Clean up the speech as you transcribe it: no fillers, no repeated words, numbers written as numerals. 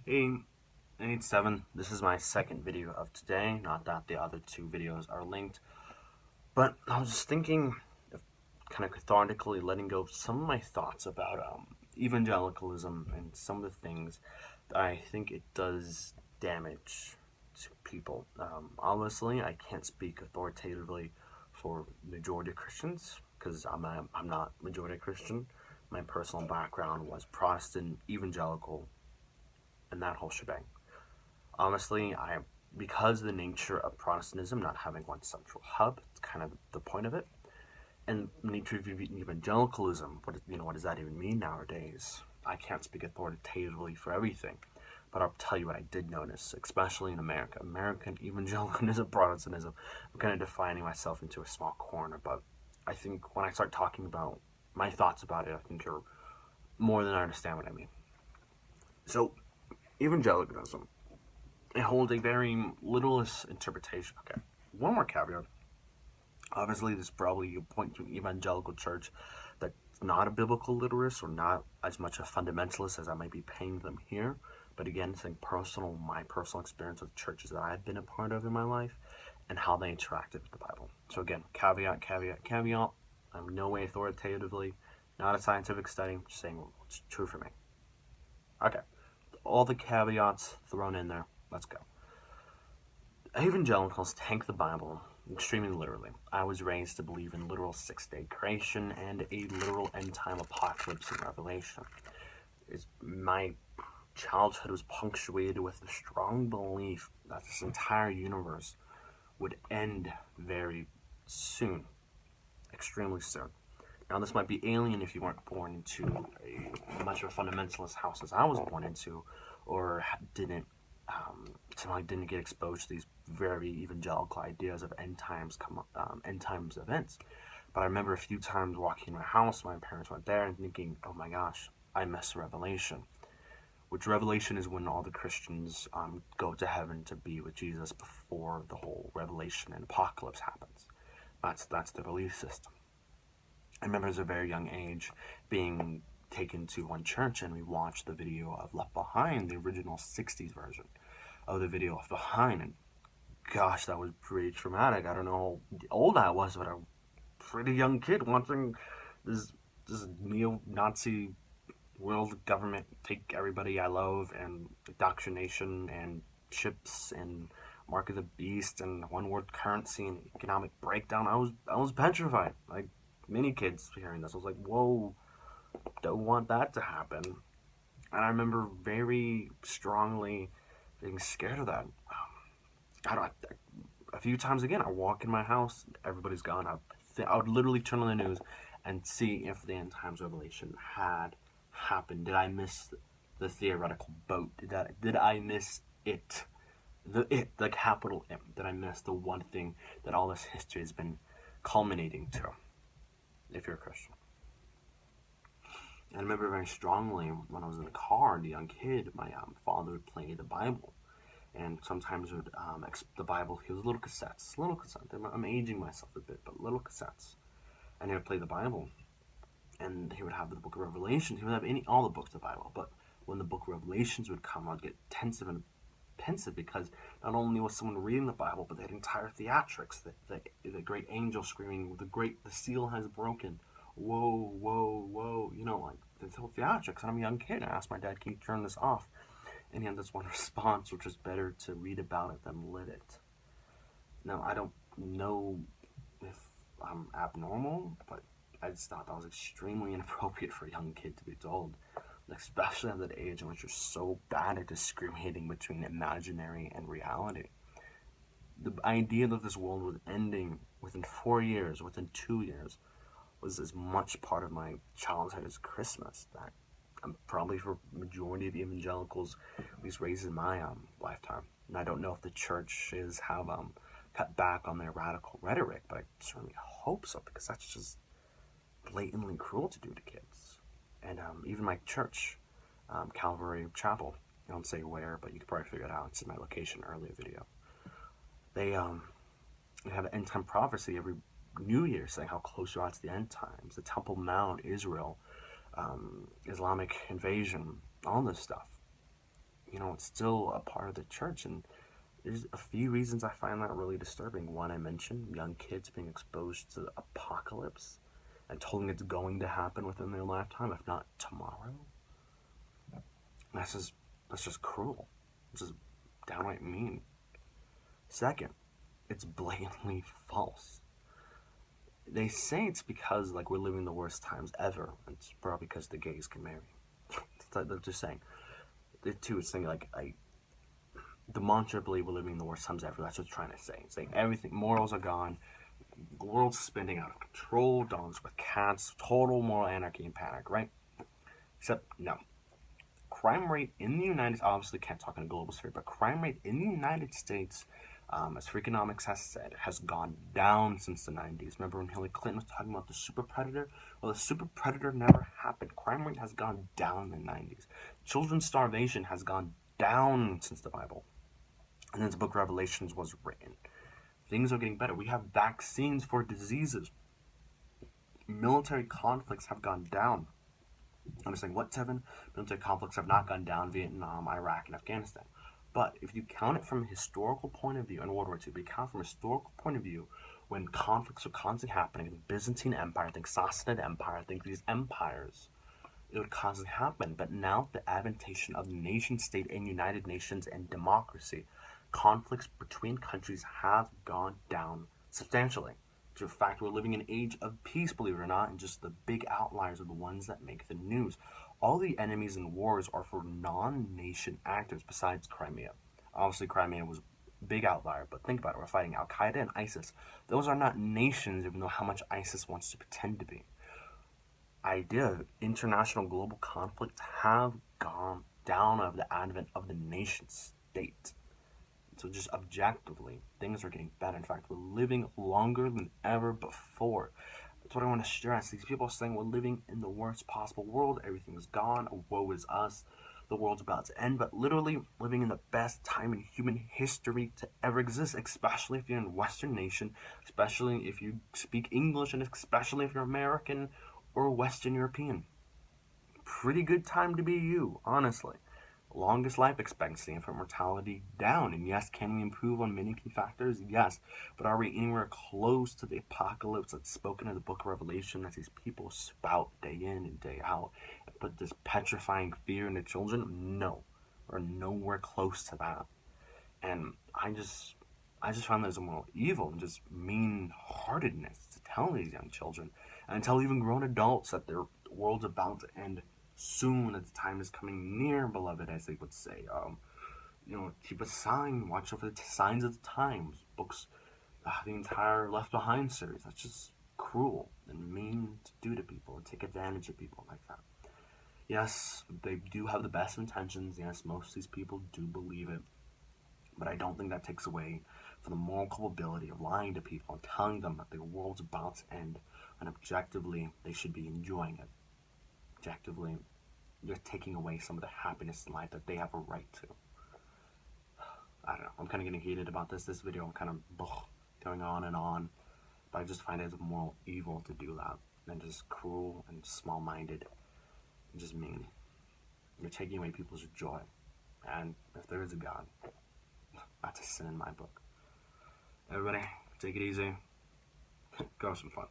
Hey, 87. This is my second video of today. Not that the other two videos are linked, but I was just thinking of kind of cathartically letting go of some of my thoughts about evangelicalism and some of the things that I think it does damage to people. Obviously, I can't speak authoritatively for majority of Christians because I'm not majority Christian. My personal background was Protestant, evangelical, and that whole shebang. Honestly, I because of the nature of Protestantism not having one central hub, it's kind of the point of it. And the nature of evangelicalism, what does that even mean nowadays? I can't speak authoritatively for everything, but I'll tell you what I did notice, especially in America. American evangelicalism, Protestantism. I'm kind of defining myself into a small corner, but I think when I start talking about my thoughts about it, I think you're more than understand what I mean. So, evangelicalism, it holds a very literalist interpretation. Okay, one more caveat. Obviously, this probably you point to an evangelical church that's not a biblical literist or not as much a fundamentalist as I might be paying them here. But again, it's my personal experience with churches that I've been a part of in my life and how they interacted with the Bible. So again, caveat, caveat, caveat. I'm no way authoritatively, not a scientific study, just saying what's true for me. Okay, all the caveats thrown in there. Let's go. Evangelicals take the Bible extremely literally. I was raised to believe in literal six-day creation and a literal end-time apocalypse in Revelation. My childhood was punctuated with a strong belief that this entire universe would end very soon, extremely soon. Now, this might be alien if you weren't born into a much of a fundamentalist house as I was born into, or didn't somehow didn't get exposed to these very evangelical ideas of end times events. But I remember a few times walking in my house, my parents went there, and thinking, "Oh my gosh, I missed Revelation." Which Revelation is when all the Christians go to heaven to be with Jesus before the whole Revelation and Apocalypse happens. That's the belief system. I remember as a very young age being taken to one church and we watched the video of Left Behind, the original 60s version of the video Left Behind. And gosh, that was pretty traumatic. I don't know how old I was, but a pretty young kid watching this, this neo Nazi world government take everybody I love and indoctrination and chips and mark of the beast and one world currency and economic breakdown. I was petrified. Like many kids hearing this, I was like, whoa, don't want that to happen. And I remember very strongly being scared of that. I don't. A few times again, I walk in my house, everybody's gone. I would literally turn on the news and see if the end times revelation had happened. Did I miss the theoretical boat? Did I miss it? The capital M. Did I miss the one thing that all this history has been culminating to? If you're a Christian. I remember very strongly when I was in the car, as a young kid, my father would play the Bible, and sometimes would the Bible. He was little cassettes, little cassettes. I'm aging myself a bit, but little cassettes, and he would play the Bible, and he would have the Book of Revelations. He would have all the books of the Bible, but when the Book of Revelations would come, I'd get tensive and pensive because not only was someone reading the Bible, but they had entire theatrics. The great angel screaming, the seal has broken. Whoa, whoa, whoa! Like the whole theatrics. And I'm a young kid. I asked my dad, "Can you turn this off?" And he had this one response, which was better to read about it than live it. Now I don't know if I'm abnormal, but I just thought that was extremely inappropriate for a young kid to be told, especially at that age in which you're so bad at discriminating between imaginary and reality. The idea that this world was ending within 4 years, within 2 years, was as much part of my childhood as Christmas that probably for majority of evangelicals, at least raised in my lifetime. And I don't know if the churches have cut back on their radical rhetoric, but I certainly hope so because that's just blatantly cruel to do to kids. And even my church, Calvary Chapel, I don't say where, but you could probably figure it out. It's in my location earlier video. They have an end time prophecy every New Year saying how close we are to the end times. The Temple Mount, Israel, Islamic invasion, all this stuff. it's still a part of the church. And there's a few reasons I find that really disturbing. One, I mentioned young kids being exposed to the apocalypse and told it's going to happen within their lifetime, if not tomorrow. That's just cruel. It's just downright mean. Second, it's blatantly false. They say it's because we're living the worst times ever. It's probably because the gays can marry. They're just saying. Two, it's saying demonstrably we're living the worst times ever. That's what it's trying to say. It's saying everything, morals are gone, the world's spinning out of control, dogs with cats, total moral anarchy and panic, right? Except, no. Crime rate in the United States, obviously can't talk in a global sphere, but crime rate in the United States, as Freakonomics has said, has gone down since the 90s. Remember when Hillary Clinton was talking about the super predator? Well, the super predator never happened. Crime rate has gone down in the 90s. Children's starvation has gone down since the Bible. And then the book of Revelations was written. Things are getting better. We have vaccines for diseases. Military conflicts have gone down. I'm saying, what, Tevin? Military conflicts have not gone down: Vietnam, Iraq, and Afghanistan. But if you count it from a historical point of view in World War II, if you count from a historical point of view, when conflicts were constantly happening, the Byzantine Empire, I think Sassanid Empire, I think these empires, it would constantly happen. But now the adaptation of the nation state and United Nations and democracy, conflicts between countries have gone down substantially. To the fact we're living in an age of peace, believe it or not, and just the big outliers are the ones that make the news. All the enemies in wars are for non-nation actors besides Crimea. Obviously, Crimea was a big outlier, but think about it. We're fighting Al-Qaeda and ISIS. Those are not nations, even though how much ISIS wants to pretend to be. Idea of international global conflict have gone down of the advent of the nation state. So just objectively, things are getting better. In fact, we're living longer than ever before. That's what I want to stress. These people are saying we're living in the worst possible world. Everything's gone. Woe is us. The world's about to end. But literally living in the best time in human history to ever exist, especially if you're in a Western nation, especially if you speak English, and especially if you're American or Western European. Pretty good time to be you, honestly. Longest life expectancy, infant mortality down. And yes, can we improve on many key factors? Yes. But are we anywhere close to the apocalypse that's spoken in the book of Revelation, that these people spout day in and day out and put this petrifying fear into children? No. We're nowhere close to that. And I just find that as a moral evil and just mean-heartedness to tell these young children and tell even grown adults that their world's about to end soon, that the time is coming near, beloved, as they would say. Keep a sign, watch over the signs of the times. Books, the entire Left Behind series. That's just cruel and mean to do to people and take advantage of people like that. Yes, they do have the best intentions. Yes, most of these people do believe it. But I don't think that takes away from the moral culpability of lying to people and telling them that the world's about to end, and objectively they should be enjoying it. Objectively, you're taking away some of the happiness in life that they have a right to. I don't know. I'm kind of getting heated about this video. I'm kind of going on, but I just find it as a moral evil to do that, and just cruel and small-minded, and just mean. You're taking away people's joy, and if there is a God, that's a sin in my book. Everybody, take it easy. Go have some fun.